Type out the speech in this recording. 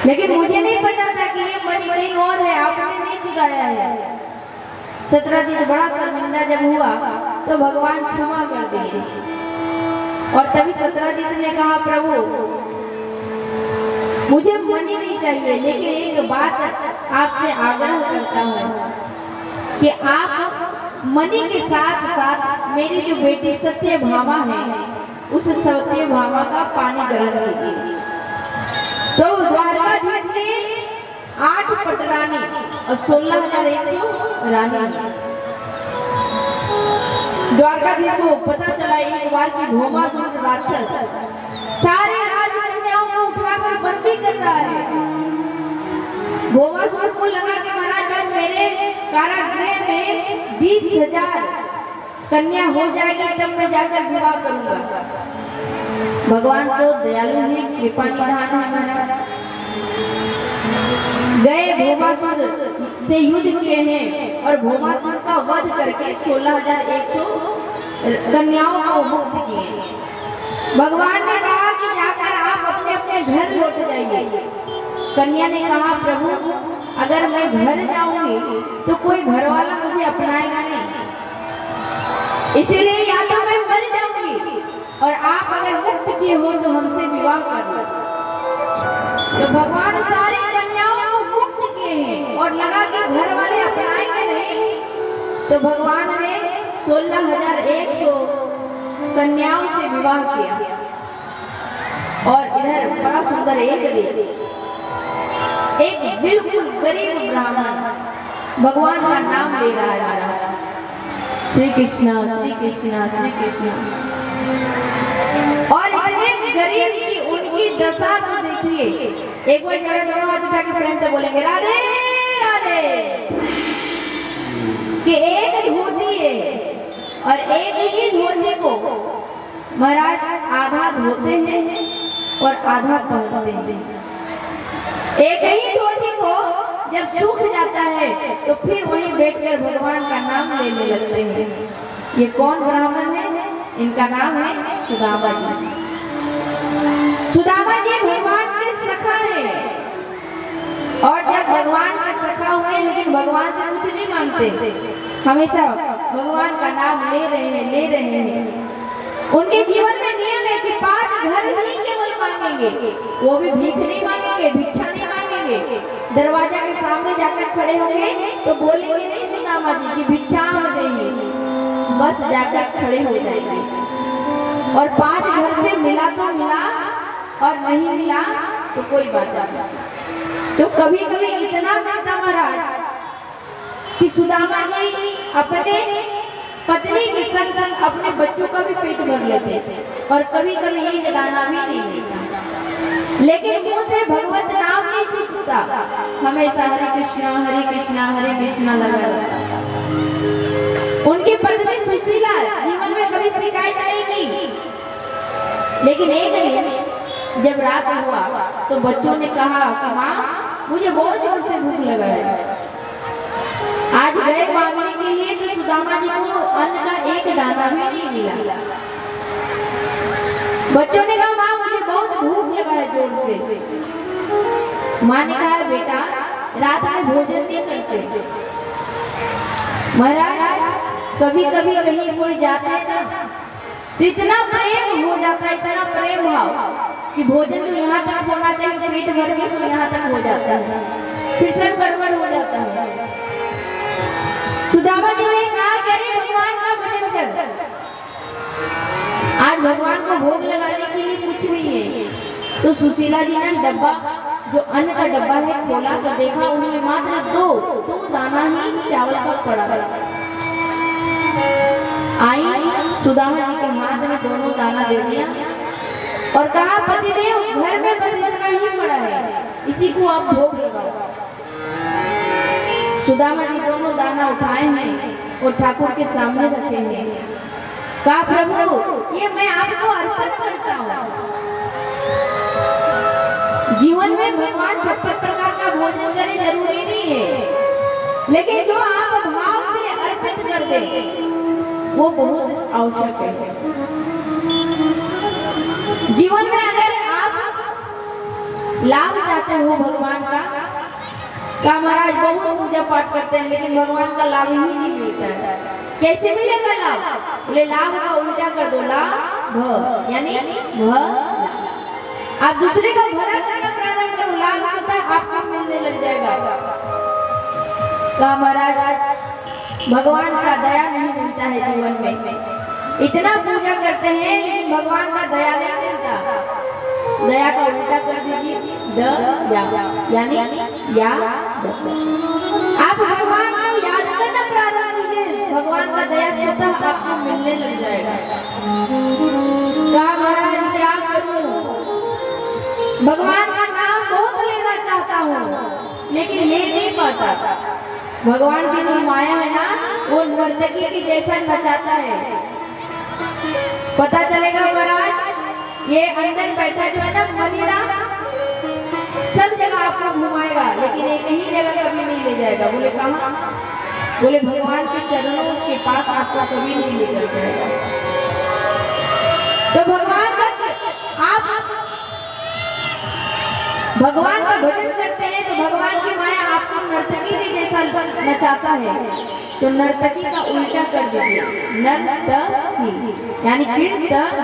लेकिन मुझे नहीं पता था कि ये मणि कहीं और है, आपने नहीं चुराया है। सत्राजित बड़ा शर्मिंदा जब हुआ तो भगवान क्षमा कर दिए। और तभी सत्राजित ने कहा, प्रभु मुझे मणि नहीं चाहिए, लेकिन एक बात आपसे आग्रह करता हूँ कि आप मणि के साथ साथ मेरी जो बेटी सत्यभामा है उस सत्यभामा का पानी ग्रहण कीजिए। तो द्वारकाधीश ने 8 पटरानी और 16,100 रानी। द्वारकाधीश को पता चला एक बार कि भौमासुर राक्षस सारे राजकन्याओं को उठाकर बंदी कर रहा है। भौमासुर को लगा कि महाराज जब मेरे कारागृह में 20,000 कन्या हो जाएगी तब मैं जाकर विवाह करूंगा। भगवान तो दयालु है, कृपा निधान है महाराज। गए भौमासुर से युद्ध किए हैं और भौमासुर का वध करके 16,100 कन्याओं को मुक्त किए। भगवान ने कहा कि जाकर आप अपने अपने घर लौट जाइए। कन्या ने कहा, प्रभु अगर मैं घर जाऊंगी तो कोई घर वाला मुझे अपनाएगा नहीं, इसीलिए या तो मैं मर जाऊंगी और आप अगर मुक्त किए हो तो हमसे विवाह कर लो। तो भगवान सारी कन्याओं को मुक्त किए हैं और लगा कि घर वाले अपनाएंगे नहीं, तो भगवान ने 16,100 कन्याओं से विवाह किया। और इधर बड़ा सुंदर एक बिल्कुल गरीब ब्राह्मण भगवान का नाम ले रहा है महाराज, श्री कृष्णा श्री कृष्णा श्री कृष्णा। और इतने गरीब की उनकी दशा तो देखिए। एक बार जरा दोनों हाथ उठा के प्रेम से बोलेंगे राधे राधे। कि एक धोती है और एक ही धोती को महाराज आधा धोते हैं और आधा पहनते हैं। एक ही धोती को जब सूख जाता है तो फिर वहीं बैठकर भगवान का नाम लेने लगते हैं। ये कौन ब्राह्मण है? इनका नाम है सुदामा जी। सुदामा जी भगवान के सखा है और जब भगवान के सखा हुए लेकिन भगवान से कुछ नहीं मांगते, हमेशा भगवान का नाम ले रहे हैं। उनके जीवन में नियम है कि 5 घर ही केवल मांगेंगे, वो भी भीख नहीं मांगेंगे, भिक्षा नहीं मांगेंगे। दरवाजा के सामने जाकर खड़े होंगे तो बोलेंगे नहीं सुदामा जी की भिक्षा हम देंगे, बस जाकर खड़े हो जाएंगे। और 5 घर से मिला तो मिला और नहीं मिला तो कोई बात नहीं। तो कभी कभी इतना माता महाराज कि सुदामा जी अपने पत्नी के संग संग अपने बच्चों का भी पेट भर लेते थे और कभी कभी एक दाना भी नहीं मिलता, लेकिन मुंह से भगवत नाम नहीं छूटता, हमेशा हरे कृष्णा लगा रहता। उनकी पत्नी सुशीला जीवन में कभी शिकायत आएगी, लेकिन एक दिन जब रात हुआ तो बच्चों ने कहा कि माँ मुझे बहुत जोर से भूख लगा है। आज गए मांगने के लिए तो सुदामा जी को अन्न का एक दाना भी नहीं मिला। बच्चों ने कहा माँ मुझे बहुत भूख लगा है जोर से। माँ ने कहा बेटा रात में भोजन नहीं करते। महाराज कभी कभी कहीं कोई जाता है ना तो इतना प्रेम हो जाता है, इतना प्रेम भाव कि भोजन जो यहाँ तक होना चाहिए पेट भर के तो यहाँ तक हो जाता है, फिर सब गड़बड़ हो जाता है। सुदामा जी ने कहा कि अरे भगवान का भजन कर, आज भगवान को भोग लगाने के लिए कुछ भी है। तो सुशीला जी ने डब्बा जो अन्न का डब्बा है खोला तो देखा उन्होंने मात्र दो दाना ही चावल का पड़ा। आई सुदामा जी के हाथ में दोनों दाना दे दिया और कहा पतिदेव घर में बस इतना ही पड़ा है, इसी को आप भोग लगाओ। सुदामा जी दोनों दाना उठाए हैं और ठाकुर के सामने रखे हैं। कहा प्रभु ये मैं आपको अर्पण करता हूँ। जीवन में भगवान 56 प्रकार का भोजन करे जरूरी नहीं है, लेकिन जो आप भाव से अर्पित कर दे वो बहुत आवश्यक है। जीवन में अगर आप लाभ चाहते हो भगवान का महाराज बहुत पूजा पाठ करते हैं लेकिन भगवान का लाभ ही नहीं मिलता है। कैसे मिलेगा लाभ? बोले लाभ का उल्टा कर दो, लाभ यानी भ। आप दूसरे का भला करना प्रारंभ करो, लाभ होता है आपको मिलने लग जाएगा। महाराज भगवान का दया नहीं मिलता है जीवन में। इतना पूजा करते हैं लेकिन भगवान का दया नहीं मिलता। दया का उल्टा कर दीजिए, द यानी या द। आप भगवान को याद करना प्रारंभ कीजिए, भगवान का दया स्वतः आपको मिलने लग जाएगा। कहा महाराज क्या करूं? भगवान का नाम बहुत लेना चाहता हूँ लेकिन ले नहीं पाता। भगवान की जो माया है ना वो नर्तकी की जैसा नचाता है। पता चलेगा महाराज ये अंदर बैठा जो है ना मदिरा सब जगह आपको घुमाएगा लेकिन एक ही जगह कभी नहीं ले जाएगा। बोले कहाँ? बोले भगवान के चरणों के पास आपको कभी नहीं लेकर जाएगा। तो भगवान का भजन करते हैं तो भगवान की माया आपको नर्तकी के जैसा नचाता है। तो नर्तकी का उल्टा कर दीजिए, नर्तकी यानी कीर्तन।